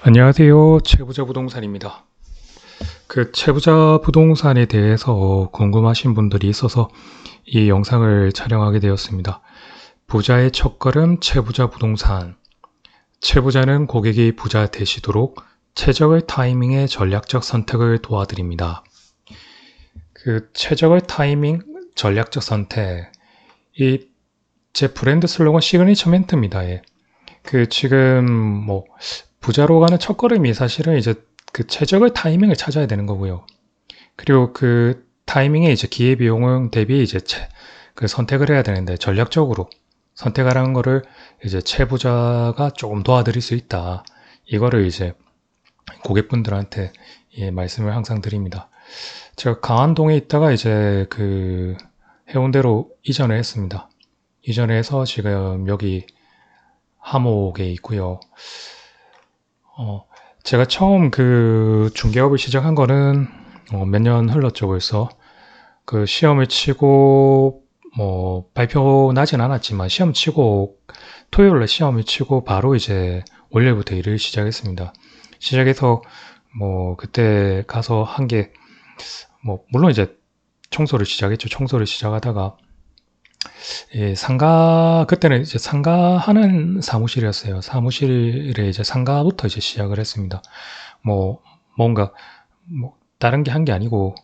안녕하세요. 최부자 부동산입니다. 최부자 부동산에 대해서 궁금하신 분들이 있어서 이 영상을 촬영하게 되었습니다. 부자의 첫걸음 최부자 부동산. 최부자는 고객이 부자 되시도록 최적의 타이밍에 전략적 선택을 도와드립니다. 최적의 타이밍, 전략적 선택. 제 브랜드 슬로건 시그니처 멘트입니다. 예. 지금 부자로 가는 첫걸음이 사실은 이제 최적의 타이밍을 찾아야 되는 거고요. 그리고 타이밍에 이제 기회비용 대비 이제 선택을 해야 되는데 전략적으로 선택하라는 거를 이제 최부자가 조금 도와드릴 수 있다. 이거를 이제 고객분들한테 말씀을 항상 드립니다. 제가 강안동에 있다가 이제 해운대로 이전을 했습니다. 이전해서 지금 여기 하목에 있고요. 제가 처음 중개업을 시작한 거는 몇 년 흘렀죠. 벌써 시험을 치고 발표 나진 않았지만 시험 치고 토요일에 시험을 치고 바로 이제 월요일부터 일을 시작했습니다. 시작해서 그때 가서 한 게 물론 이제 청소를 시작했죠. 청소를 시작하다가 그때는 이제 상가하는 사무실이었어요. 사무실에 이제 상가부터 이제 시작을 했습니다. 뭔가, 다른 게 한 게 아니고,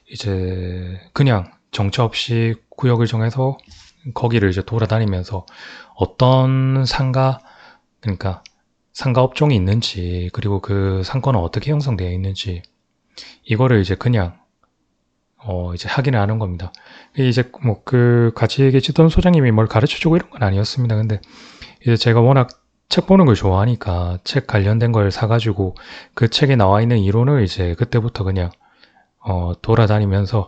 이제, 그냥 정처 없이 구역을 정해서 거기를 이제 돌아다니면서 어떤 그러니까 상가 업종이 있는지, 그리고 그 상권은 어떻게 형성되어 있는지, 이거를 이제 그냥 이제 확인을 하는 겁니다. 이제 같이 계시던 소장님이 뭘 가르쳐 주고 이런 건 아니었습니다. 근데 이제 제가 워낙 책 보는 걸 좋아하니까 책 관련된 걸 사가지고 그 책에 나와 있는 이론을 이제 그때부터 그냥 돌아다니면서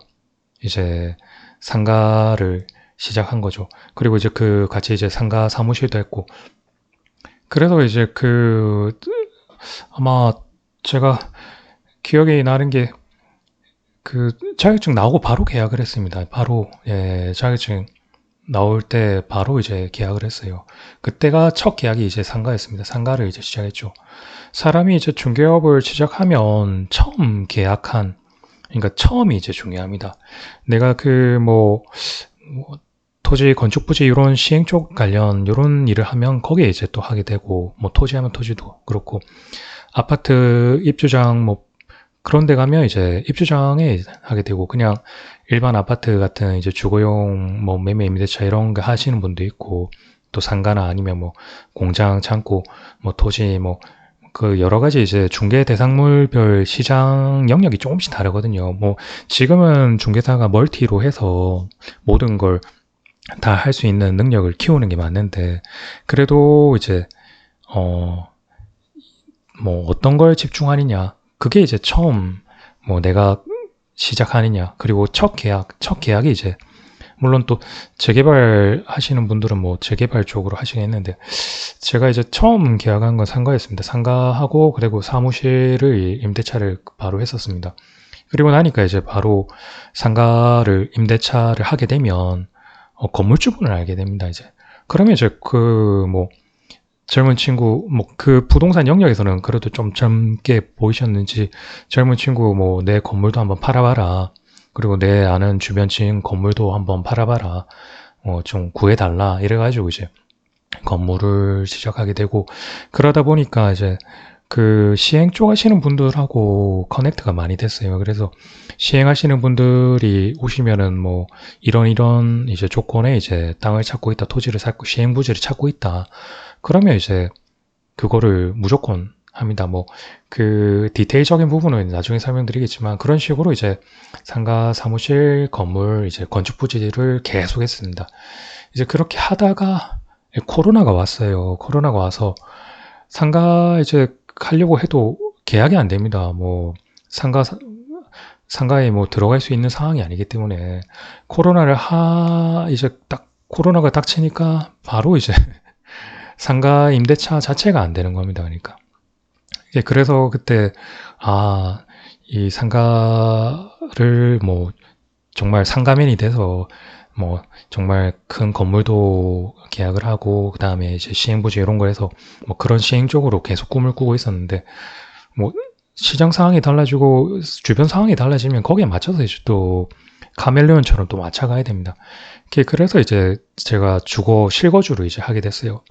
이제 상가를 시작한 거죠. 그리고 이제 같이 이제 상가 사무실도 했고, 그래서 이제 아마 제가 기억이 나는 게 자격증 나오고 바로 계약을 했습니다. 바로, 자격증 나올 때 바로 이제 계약을 했어요. 그때가 첫 계약이 이제 상가였습니다. 상가를 이제 시작했죠. 사람이 이제 중개업을 시작하면 그러니까 처음이 이제 중요합니다. 내가 토지, 건축 부지 이런 시행 쪽 관련 이런 일을 하면 거기에 이제 또 하게 되고, 토지하면 토지도 그렇고, 아파트 입주장 그런 데 가면 이제 입주장에 하게 되고, 그냥 일반 아파트 같은 이제 주거용 매매 임대차 이런 거 하시는 분도 있고, 또 상가나 아니면 공장, 창고, 토지 여러 가지 이제 중개 대상물별 시장 영역이 조금씩 다르거든요. 지금은 중개사가 멀티로 해서 모든 걸 다 할 수 있는 능력을 키우는 게 맞는데, 그래도 이제 어떤 걸 집중하느냐, 그게 이제 처음 내가 시작하느냐, 그리고 첫 계약이 이제 물론 또 재개발 하시는 분들은 재개발 쪽으로 하시겠는데, 제가 이제 처음 계약한 건 상가였습니다. 상가하고 그리고 사무실을 임대차를 바로 했었습니다. 그리고 나니까 이제 바로 상가를 임대차를 하게 되면 건물주분을 알게 됩니다. 이제 그러면 이제 젊은 친구, 부동산 영역에서는 그래도 좀 젊게 보이셨는지, 젊은 친구, 내 건물도 한번 팔아봐라. 그리고 내 아는 주변 지인 건물도 한번 팔아봐라. 좀 구해달라. 이래가지고 이제 건물을 시작하게 되고, 그러다 보니까 이제 시행 쪽 하시는 분들하고 커넥트가 많이 됐어요. 그래서 시행하시는 분들이 오시면은 이런 이제 조건에 이제 땅을 찾고 있다, 토지를 찾고 시행 부지를 찾고 있다. 그러면 이제 그거를 무조건 합니다. 디테일적인 부분은 나중에 설명드리겠지만, 그런 식으로 이제 상가, 사무실, 건물, 이제 건축 부지를 계속 했습니다. 이제 그렇게 하다가 코로나가 왔어요. 코로나가 와서 상가 이제 하려고 해도 계약이 안 됩니다. 상가에 들어갈 수 있는 상황이 아니기 때문에 이제 딱 코로나가 딱 치니까 바로 이제 상가 임대차 자체가 안 되는 겁니다. 그러니까. 그래서 그때, 이 상가를 정말 상가맨이 돼서 뭐 정말 큰 건물도 계약을 하고 그다음에 이제 시행부지 이런 거 해서 뭐 그런 시행 쪽으로 계속 꿈을 꾸고 있었는데 뭐 시장 상황이 달라지고 주변 상황이 달라지면 거기에 맞춰서 이제 또 카멜레온처럼 또 맞춰가야 됩니다. 그래서 이제 제가 주거 실거주를 이제 하게 됐어요.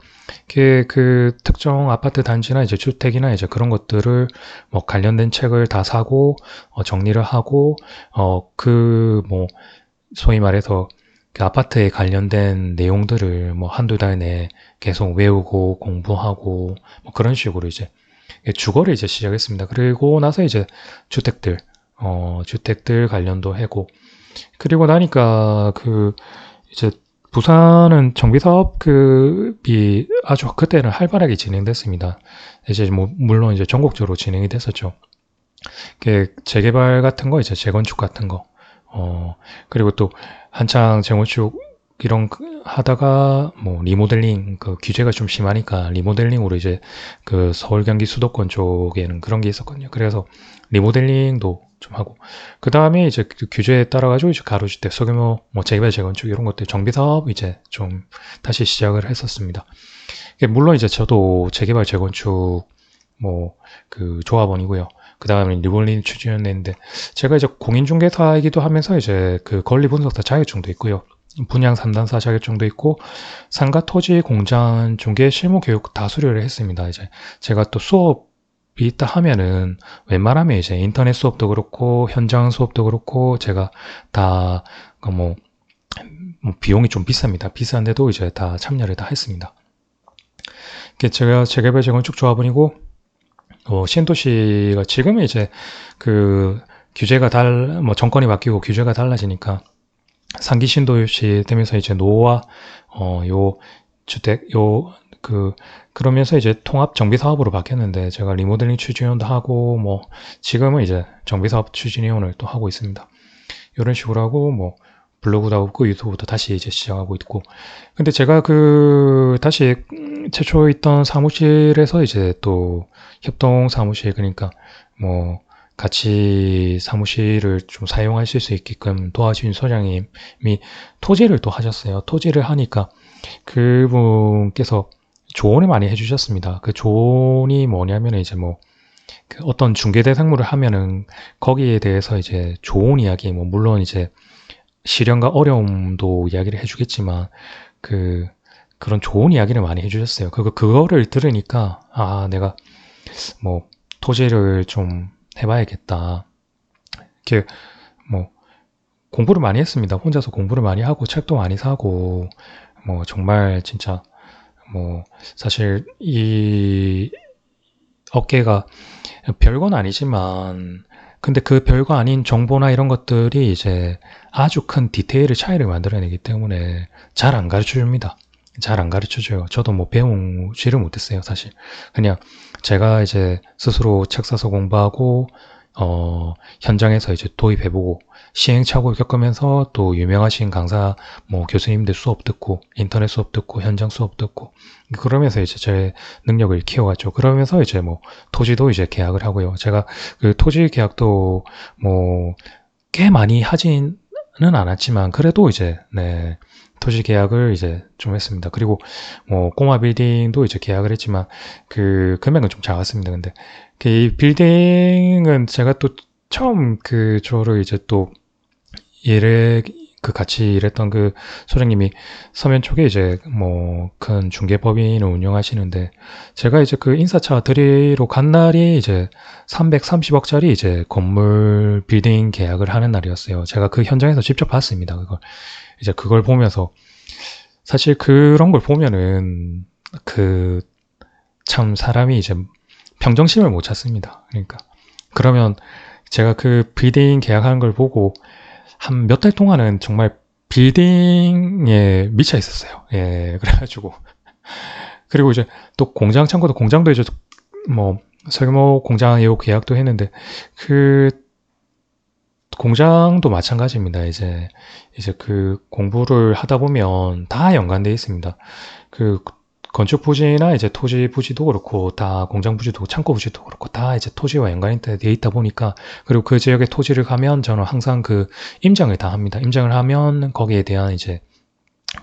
그 특정 아파트 단지나 이제 주택이나 이제 그런 것들을 뭐 관련된 책을 다 사고 정리를 하고 그 뭐 소위 말해서 그 아파트에 관련된 내용들을 뭐 한두 달 내에 계속 외우고 공부하고 뭐 그런 식으로 이제 주거를 이제 시작했습니다. 그리고 나서 이제 주택들 주택들 관련도 하고 그리고 나니까 그 이제 부산은 정비사업 급이 아주 그때는 활발하게 진행됐습니다. 이제 뭐 물론 이제 전국적으로 진행이 됐었죠. 재개발 같은 거 이제 재건축 같은 거 그리고 또 한창 재건축 이런 하다가 뭐 리모델링 그 규제가 좀 심하니까 리모델링으로 이제 그 서울 경기 수도권 쪽에는 그런 게 있었거든요. 그래서 리모델링도 좀 하고 그 다음에 이제 그 규제에 따라 가지고 이제 가로주택 소규모 뭐 재개발 재건축 이런 것들 정비 사업 이제 좀 다시 시작을 했었습니다. 물론 이제 저도 재개발 재건축 뭐 그 조합원이고요. 그 다음에 리볼링 추진했는데 제가 이제 공인중개사이기도 하면서 이제 그 권리분석사 자격증도 있고요. 분양 3단사 자격증도 있고 상가 토지 공장 중개 실무 교육 다 수료를 했습니다. 이제 제가 또 수업이 있다 하면은 웬만하면 이제 인터넷 수업도 그렇고 현장 수업도 그렇고 제가 다 뭐 비용이 좀 비쌉니다. 비싼데도 이제 다 참여를 다 했습니다. 제가 재개발 재건축 조합원이고 신도시가 지금은 이제 그 규제가 뭐 정권이 바뀌고 규제가 달라지니까 상기 신도시 되면서 이제 노후화 요 주택 그러면서 이제 통합 정비 사업으로 바뀌었는데 제가 리모델링 추진위원도 하고 뭐 지금은 이제 정비 사업 추진위원을 또 하고 있습니다. 이런 식으로 하고 뭐 블로그도 하고 유튜브도 다시 이제 시작하고 있고 근데 제가 그 다시 최초 있던 사무실에서 이제 또 협동 사무실 그러니까 뭐 같이 사무실을 좀 사용하실 수 있게끔 도와주신 소장님이 토지를 또 하셨어요. 토지를 하니까 그분께서 조언을 많이 해주셨습니다. 그 조언이 뭐냐면 이제 뭐 그 어떤 중개 대상물을 하면은 거기에 대해서 이제 좋은 이야기 뭐 물론 이제 시련과 어려움도 이야기를 해주겠지만 그런 좋은 이야기를 많이 해주셨어요. 그거를 들으니까 내가 뭐 토지를 좀 해봐야겠다. 이렇게 뭐 공부를 많이 했습니다. 혼자서 공부를 많이 하고 책도 많이 사고 뭐 정말 진짜 뭐 사실 이 업계가 별건 아니지만 근데 그 별거 아닌 정보나 이런 것들이 이제 아주 큰 디테일의 차이를 만들어내기 때문에 잘 안 가르쳐 줍니다. 잘 안 가르쳐 줘요. 저도 뭐 배우지를 못했어요, 사실. 그냥 제가 이제 스스로 책 사서 공부하고 현장에서 이제 도입해보고 시행착오를 겪으면서 또 유명하신 강사 뭐 교수님들 수업 듣고 인터넷 수업 듣고 현장 수업 듣고 그러면서 이제 제 능력을 키워갔죠. 그러면서 이제 뭐 토지도 이제 계약을 하고요. 제가 그 토지 계약도 뭐 꽤 많이 하지는 않았지만 그래도 이제 네 토지 계약을 이제 좀 했습니다. 그리고 뭐 꼬마 빌딩도 이제 계약을 했지만 그 금액은 좀 작았습니다. 근데 이 빌딩은 제가 또 처음 저를 이제 또 같이 일했던 그 소장님이 서면 쪽에 이제 뭐 큰 중개법인을 운영하시는데 제가 이제 그 인사차 드리러 간 날이 이제 330억짜리 이제 건물 빌딩 계약을 하는 날이었어요. 제가 그 현장에서 직접 봤습니다. 그걸 보면서 사실 그런 걸 보면은 참 사람이 이제 평정심을 못 찾습니다. 그러니까 그러면 제가 그 빌딩 계약하는 걸 보고 한 몇 달 동안은 정말 빌딩에 미쳐 있었어요. 예, 그래가지고 그리고 이제 또 공장 창고도 공장도 이제 뭐 설모 공장에 계약도 했는데 그 공장도 마찬가지입니다. 이제 그 공부를 하다 보면 다 연관되어 있습니다. 그 건축 부지나 이제 토지 부지도 그렇고 다 공장 부지도 창고 부지도 그렇고 다 이제 토지와 연관이 돼 있다 보니까 그리고 그 지역에 토지를 가면 저는 항상 그 임장을 다 합니다. 임장을 하면 거기에 대한 이제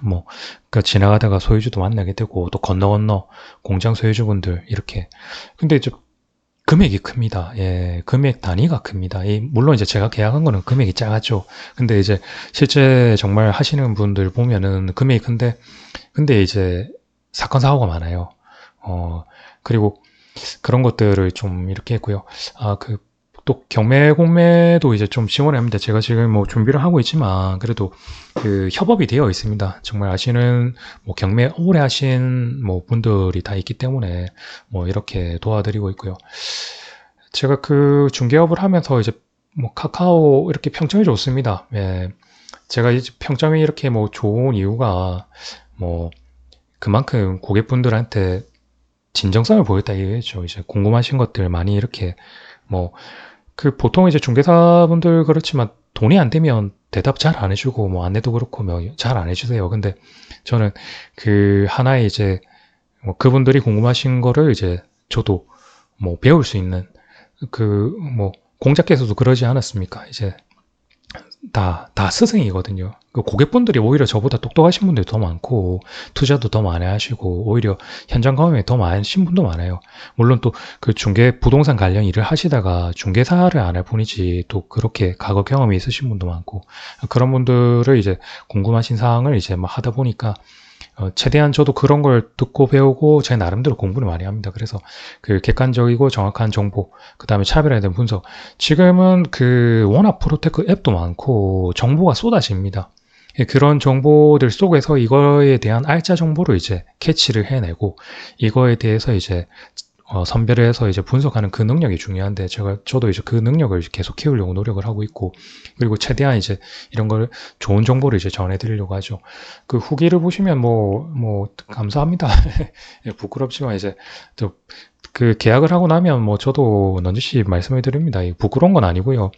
뭐, 그 지나가다가 소유주도 만나게 되고, 또 건너 공장 소유주분들, 이렇게. 근데 이제 금액이 큽니다. 예, 금액 단위가 큽니다. 물론 이제 제가 계약한 거는 금액이 작았죠. 근데 이제 실제 정말 하시는 분들 보면은 금액이 큰데, 근데 이제 사건, 사고가 많아요. 그리고 그런 것들을 좀 이렇게 했고요. 또 경매 공매도 이제 좀 지원을 합니다. 제가 지금 뭐 준비를 하고 있지만 그래도 그 협업이 되어 있습니다. 정말 아시는 뭐 경매 오래 하신 뭐 분들이 다 있기 때문에 뭐 이렇게 도와드리고 있고요. 제가 그 중개업을 하면서 이제 뭐 카카오 이렇게 평점이 좋습니다. 예. 제가 이제 평점이 이렇게 뭐 좋은 이유가 뭐 그만큼 고객분들한테 진정성을 보였다 이거죠. 이제 궁금하신 것들 많이 이렇게 뭐 그 보통 이제 중개사분들 그렇지만 돈이 안 되면 대답 잘 안 해주고 뭐 안내도 그렇고 뭐 잘 안 해주세요. 근데 저는 그 하나의 이제 뭐 그분들이 궁금하신 거를 이제 저도 뭐 배울 수 있는 그 뭐 공자께서도 그러지 않았습니까? 이제 다 스승이거든요. 그 고객분들이 오히려 저보다 똑똑하신 분들이 더 많고, 투자도 더 많이 하시고, 오히려 현장 경험이 더 많으신 분도 많아요. 물론 또 그 중개, 부동산 관련 일을 하시다가 중개사를 안 할 뿐이지, 또 그렇게 과거 경험이 있으신 분도 많고, 그런 분들을 이제 궁금하신 사항을 이제 막 하다 보니까, 최대한 저도 그런 걸 듣고 배우고 제 나름대로 공부를 많이 합니다. 그래서 그 객관적이고 정확한 정보, 그 다음에 차별화에 대한 분석. 지금은 그 워낙 프로테크 앱도 많고 정보가 쏟아집니다. 그런 정보들 속에서 이거에 대한 알짜 정보를 이제 캐치를 해내고 이거에 대해서 이제 선별을 해서 이제 분석하는 그 능력이 중요한데 저도 이제 그 능력을 계속 키우려고 노력을 하고 있고 그리고 최대한 이제 이런 걸 좋은 정보를 이제 전해드리려고 하죠. 그 후기를 보시면 뭐 감사합니다. 부끄럽지만 이제 또 그 계약을 하고 나면 뭐 저도 넌지시 말씀을 드립니다. 부끄러운 건 아니고요.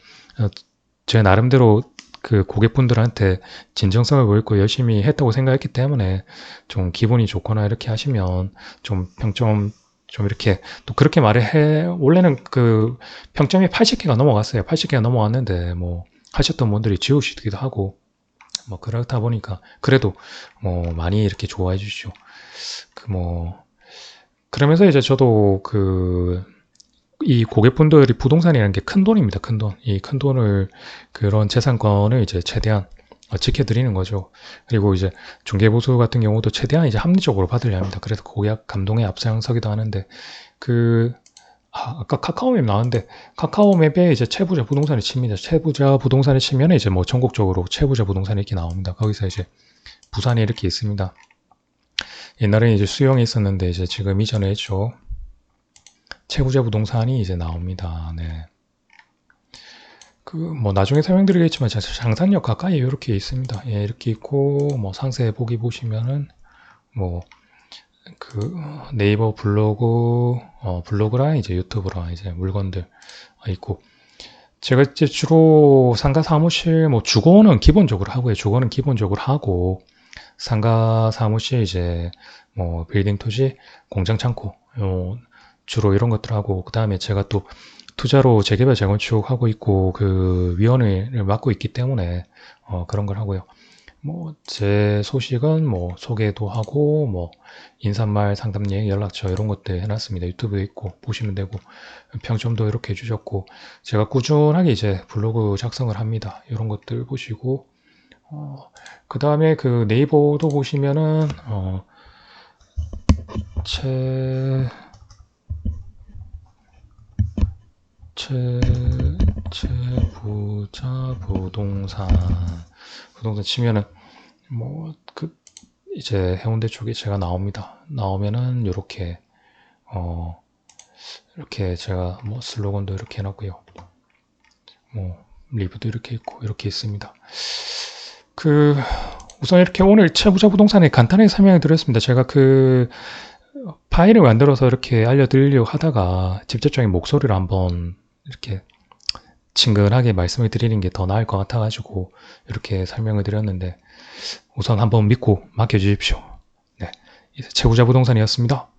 제 나름대로 그 고객분들한테 진정성을 보였고 열심히 했다고 생각했기 때문에 좀 기분이 좋거나 이렇게 하시면 좀 평점 좀 이렇게 또 그렇게 말을 해 원래는 그 평점이 80개가 넘어갔어요. 80개가 넘어갔는데 뭐 하셨던 분들이 지우시기도 하고 뭐 그렇다 보니까 그래도 뭐 많이 이렇게 좋아해 주시죠. 그러면서 이제 저도 이 고객분들이 부동산이라는 게 큰 돈입니다. 큰 돈. 이 큰 돈을 그런 재산권을 이제 최대한 지켜드리는 거죠. 그리고 이제 중개보수 같은 경우도 최대한 이제 합리적으로 받으려 합니다. 그래서 고객 감동에 앞장서기도 하는데 아까 카카오맵 나왔는데 카카오맵에 이제 채부자 부동산을 칩니다. 채부자 부동산을 치면 이제 뭐 전국적으로 채부자 부동산이 이렇게 나옵니다. 거기서 이제 부산이 이렇게 있습니다. 옛날에는 이제 수영이 있었는데 이제 지금 이전에 했죠. 채부자 부동산이 이제 나옵니다. 네. 뭐 나중에 설명드리겠지만 장산역 가까이 이렇게 있습니다. 예, 이렇게 있고 뭐 상세 보기 보시면은 뭐 그 네이버 블로그 블로그랑 이제 유튜브랑 이제 물건들 있고 제가 이제 주로 상가 사무실 뭐 주거는 기본적으로 하고요. 주거는 기본적으로 하고 상가 사무실 이제 뭐 빌딩 토지 공장 창고 주로 이런 것들 하고 그 다음에 제가 또 투자로 재개발 재건축 하고 있고 그 위원회를 맡고 있기 때문에 그런 걸 하고요. 뭐 제 소식은 뭐 소개도 하고 뭐 인사말 상담 예행 연락처 이런 것들 해놨습니다. 유튜브에 있고 보시면 되고 평점도 이렇게 해주셨고 제가 꾸준하게 이제 블로그 작성을 합니다. 이런 것들 보시고 그 다음에 그 네이버도 보시면은 채부자 부동산 치면은 뭐 이제 해운대 쪽에 제가 나옵니다. 나오면은 이렇게 이렇게 제가 뭐 슬로건도 이렇게 해놨고요. 뭐 리뷰도 이렇게 있고 이렇게 있습니다. 우선 이렇게 오늘 채부자 부동산에 간단하게 설명을 드렸습니다. 제가 파일을 만들어서 이렇게 알려드리려고 하다가 직접적인 목소리를 한번 이렇게 친근하게 말씀을 드리는 게 더 나을 것 같아가지고 이렇게 설명을 드렸는데 우선 한번 믿고 맡겨주십시오. 네, 채구자 부동산이었습니다.